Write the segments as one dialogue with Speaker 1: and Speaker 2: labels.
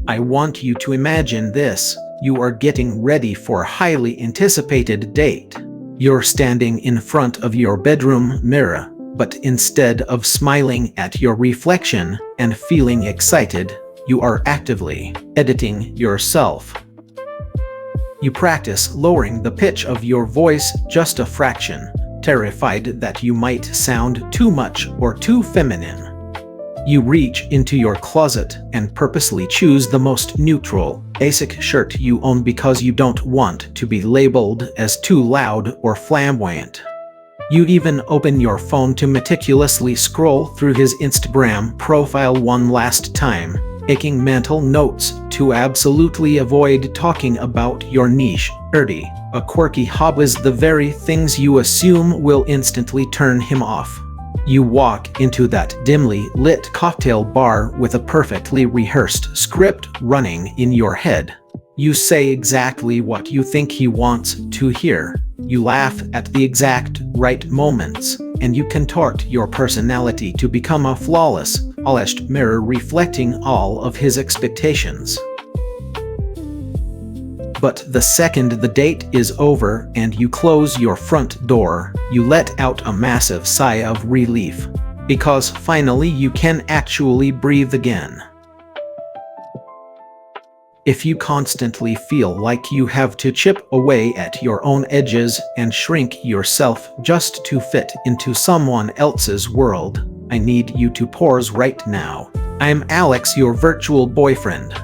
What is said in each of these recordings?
Speaker 1: I want you to imagine this. You are getting ready for a highly anticipated date. You're standing in front of your bedroom mirror, but instead of smiling at your reflection and feeling excited, you are actively editing yourself. You practice lowering the pitch of your voice just a fraction, terrified that you might sound too much or too feminine. You reach into your closet and purposely choose the most neutral, basic shirt you own because you don't want to be labeled as too loud or flamboyant. You even open your phone to meticulously scroll through his Instagram profile one last time, taking mental notes to absolutely avoid talking about your niche, dirty, or quirky hobbies, the very things you assume will instantly turn him off. You walk into that dimly lit cocktail bar with a perfectly rehearsed script running in your head. You say exactly what you think he wants to hear. You laugh at the exact right moments, and you contort your personality to become a flawless, polished mirror reflecting all of his expectations. But the second the date is over and you close your front door, you let out a massive sigh of relief, because finally you can actually breathe again. If you constantly feel like you have to chip away at your own edges and shrink yourself just to fit into someone else's world, I need you to pause right now. I'm Alex, your virtual boyfriend.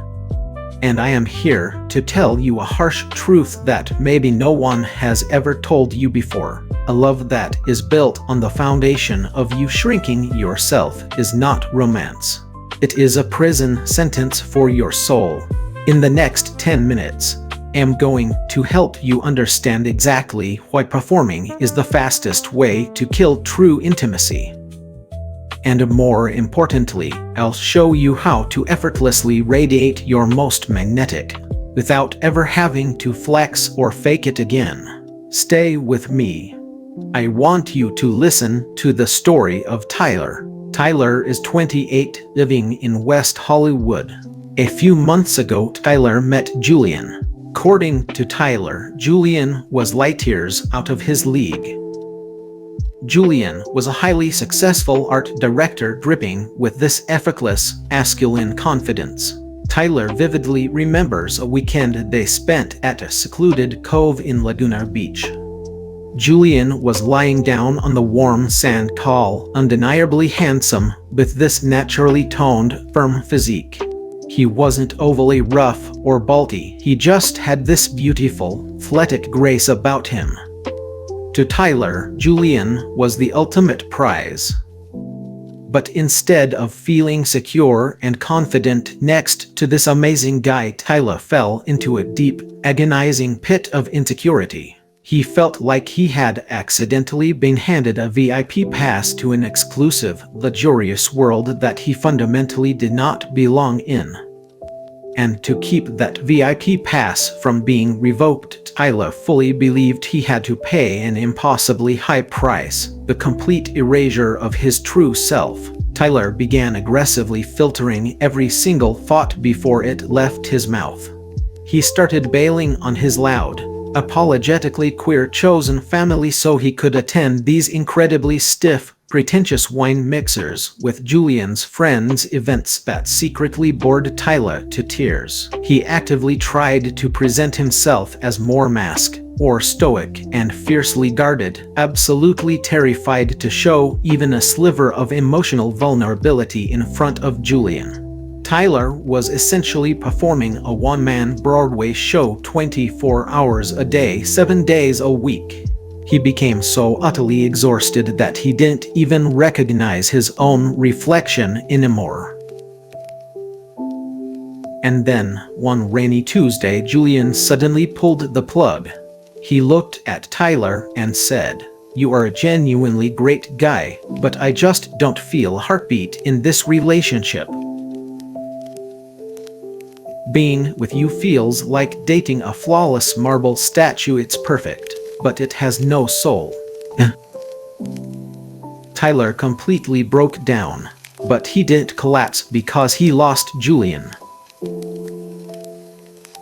Speaker 1: And I am here to tell you a harsh truth that maybe no one has ever told you before. A love that is built on the foundation of you shrinking yourself is not romance. It is a prison sentence for your soul. In the next 10 minutes, I'm going to help you understand exactly why performing is the fastest way to kill true intimacy. And more importantly, I'll show you how to effortlessly radiate your most magnetic, without ever having to flex or fake it again. Stay with me. I want you to listen to the story of Tyler. Tyler is 28, living in West Hollywood. A few months ago, Tyler met Julian. According to Tyler, Julian was light years out of his league. Julian was a highly successful art director dripping with this effortless, masculine confidence. Tyler vividly remembers a weekend they spent at a secluded cove in Laguna Beach. Julian was lying down on the warm sand, tall, undeniably handsome, with this naturally toned, firm physique. He wasn't overly rough or bulky, he just had this beautiful, athletic grace about him. To Tyler, Julian was the ultimate prize. But instead of feeling secure and confident next to this amazing guy, Tyler fell into a deep, agonizing pit of insecurity. He felt like he had accidentally been handed a VIP pass to an exclusive, luxurious world that he fundamentally did not belong in. And to keep that VIP pass from being revoked, Tyler fully believed he had to pay an impossibly high price, the complete erasure of his true self. Tyler began aggressively filtering every single thought before it left his mouth. He started bailing on his loud, apologetically queer-chosen family so he could attend these incredibly stiff, pretentious wine mixers with Julian's friends, events that secretly bored Tyler to tears. He actively tried to present himself as more masked or stoic and fiercely guarded, absolutely terrified to show even a sliver of emotional vulnerability in front of Julian. Tyler was essentially performing a one-man Broadway show 24 hours a day, 7 days a week. He became so utterly exhausted that he didn't even recognize his own reflection anymore. And then, one rainy Tuesday, Julian suddenly pulled the plug. He looked at Tyler and said, "You are a genuinely great guy, but I just don't feel a heartbeat in this relationship. Being with you feels like dating a flawless marble statue. It's perfect, but it has no soul." Tyler completely broke down, but he didn't collapse because he lost Julian.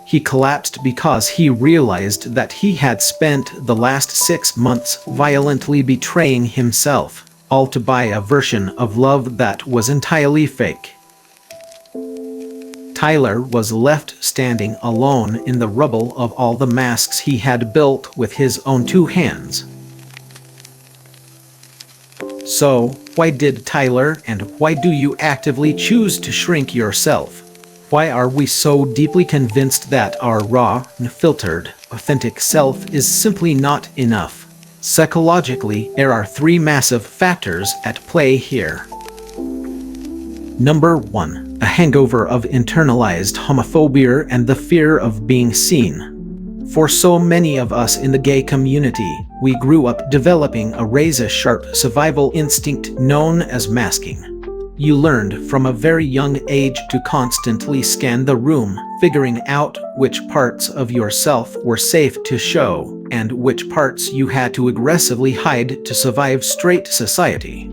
Speaker 1: He collapsed because he realized that he had spent the last 6 months violently betraying himself, all to buy a version of love that was entirely fake. Tyler was left standing alone in the rubble of all the masks he had built with his own 2 hands. So, why did Tyler, and why do you actively choose to shrink yourself? Why are we so deeply convinced that our raw, unfiltered, authentic self is simply not enough? Psychologically, there are 3 massive factors at play here. Number 1. A hangover of internalized homophobia and the fear of being seen. For so many of us in the gay community, we grew up developing a razor-sharp survival instinct known as masking. You learned from a very young age to constantly scan the room, figuring out which parts of yourself were safe to show, and which parts you had to aggressively hide to survive straight society.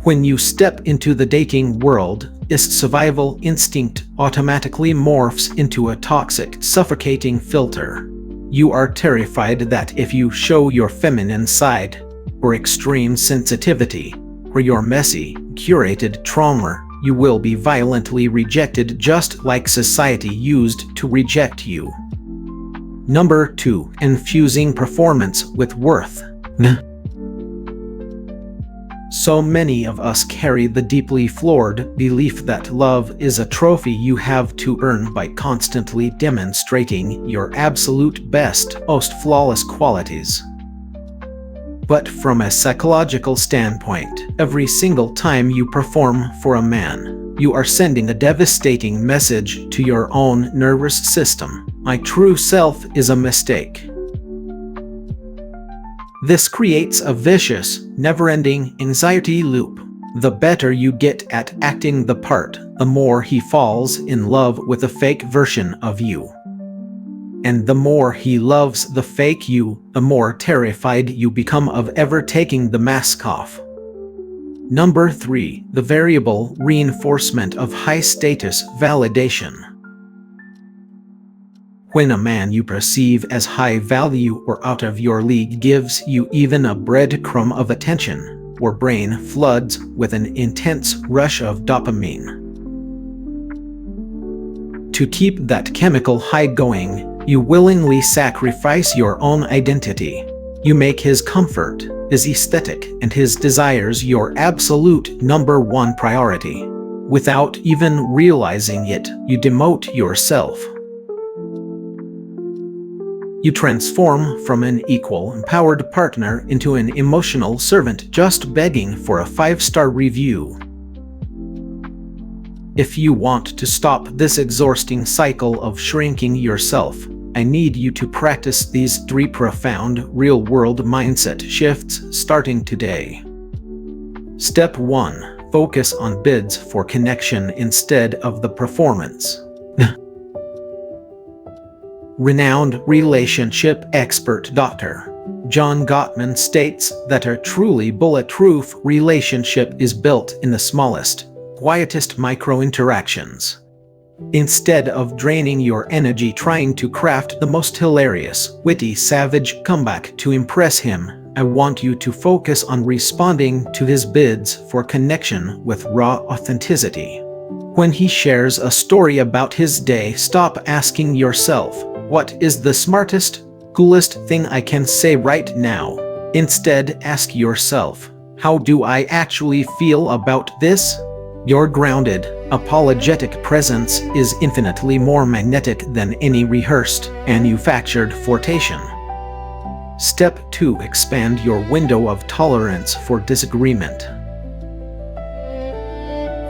Speaker 1: When you step into the dating world, this survival instinct automatically morphs into a toxic, suffocating filter. You are terrified that if you show your feminine side, or extreme sensitivity, or your messy, curated trauma, you will be violently rejected just like society used to reject you. Number 2. Infusing performance with worth. So many of us carry the deeply flawed belief that love is a trophy you have to earn by constantly demonstrating your absolute best, most flawless qualities. But from a psychological standpoint, every single time you perform for a man, you are sending a devastating message to your own nervous system. My true self is a mistake. This creates a vicious, never-ending anxiety loop. The better you get at acting the part, the more he falls in love with a fake version of you. And the more he loves the fake you, the more terrified you become of ever taking the mask off. Number 3. The variable reinforcement of high-status validation. When a man you perceive as high value or out of your league gives you even a breadcrumb of attention, your brain floods with an intense rush of dopamine. To keep that chemical high going, you willingly sacrifice your own identity. You make his comfort, his aesthetic, and his desires your absolute number 1 priority. Without even realizing it, you demote yourself. You transform from an equal, empowered partner into an emotional servant just begging for a 5-star review. If you want to stop this exhausting cycle of shrinking yourself, I need you to practice these 3 profound, real-world mindset shifts starting today. Step 1. Focus on bids for connection instead of the performance. Renowned relationship expert Dr. John Gottman states that a truly bulletproof relationship is built in the smallest, quietest micro-interactions. Instead of draining your energy trying to craft the most hilarious, witty, savage comeback to impress him, I want you to focus on responding to his bids for connection with raw authenticity. When he shares a story about his day, stop asking yourself, "What is the smartest, coolest thing I can say right now?" Instead, ask yourself, "How do I actually feel about this?" Your grounded, apologetic presence is infinitely more magnetic than any rehearsed, manufactured flirtation. Step 2. Expand your window of tolerance for disagreement.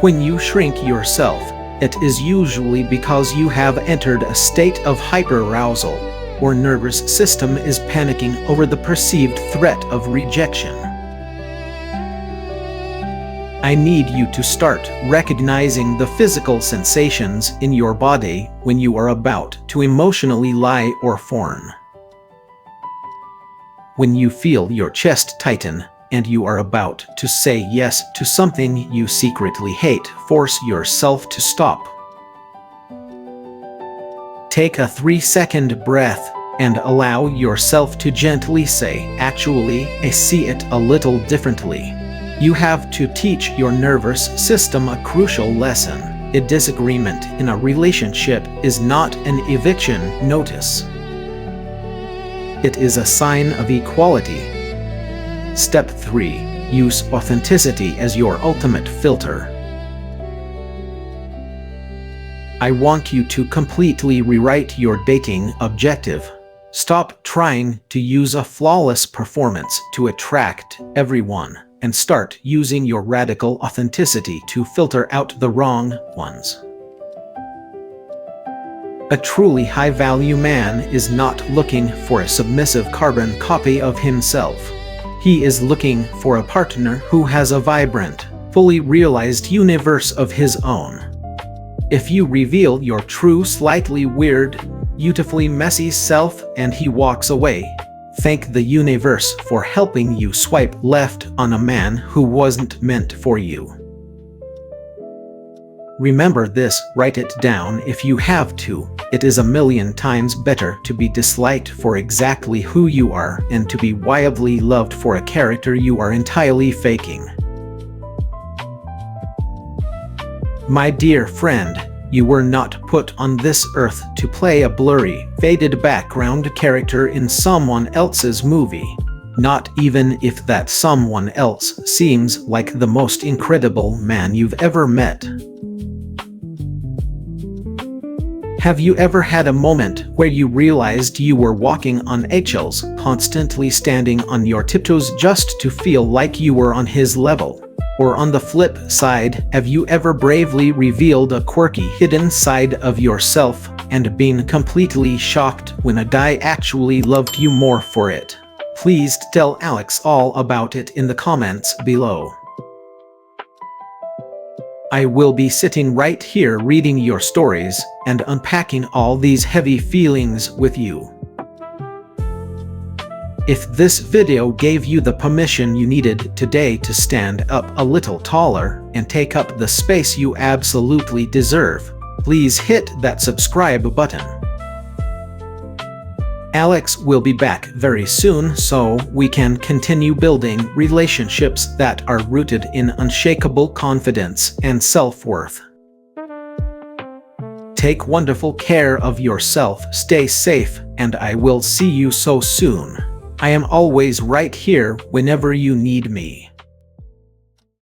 Speaker 1: When you shrink yourself, it is usually because you have entered a state of hyperarousal, or nervous system is panicking over the perceived threat of rejection. I need you to start recognizing the physical sensations in your body when you are about to emotionally lie or fawn. When you feel your chest tighten and you are about to say yes to something you secretly hate, force yourself to stop. Take a 3-second breath and allow yourself to gently say, "Actually, I see it a little differently." You have to teach your nervous system a crucial lesson. A disagreement in a relationship is not an eviction notice. It is a sign of equality. Step 3. Use authenticity as your ultimate filter. I want you to completely rewrite your dating objective. Stop trying to use a flawless performance to attract everyone, and start using your radical authenticity to filter out the wrong ones. A truly high-value man is not looking for a submissive carbon copy of himself. He is looking for a partner who has a vibrant, fully realized universe of his own. If you reveal your true, slightly weird, beautifully messy self and he walks away, thank the universe for helping you swipe left on a man who wasn't meant for you. Remember this, write it down if you have to. It is a million times better to be disliked for exactly who you are and to be wildly loved for a character you are entirely faking. My dear friend, you were not put on this earth to play a blurry, faded background character in someone else's movie. Not even if that someone else seems like the most incredible man you've ever met. Have you ever had a moment where you realized you were walking on eggshells, constantly standing on your tiptoes just to feel like you were on his level? Or on the flip side, have you ever bravely revealed a quirky hidden side of yourself and been completely shocked when a guy actually loved you more for it? Please tell Alex all about it in the comments below. I will be sitting right here reading your stories and unpacking all these heavy feelings with you. If this video gave you the permission you needed today to stand up a little taller and take up the space you absolutely deserve, please hit that subscribe button. Alex will be back very soon so we can continue building relationships that are rooted in unshakable confidence and self-worth. Take wonderful care of yourself, stay safe, and I will see you so soon. I am always right here whenever you need me.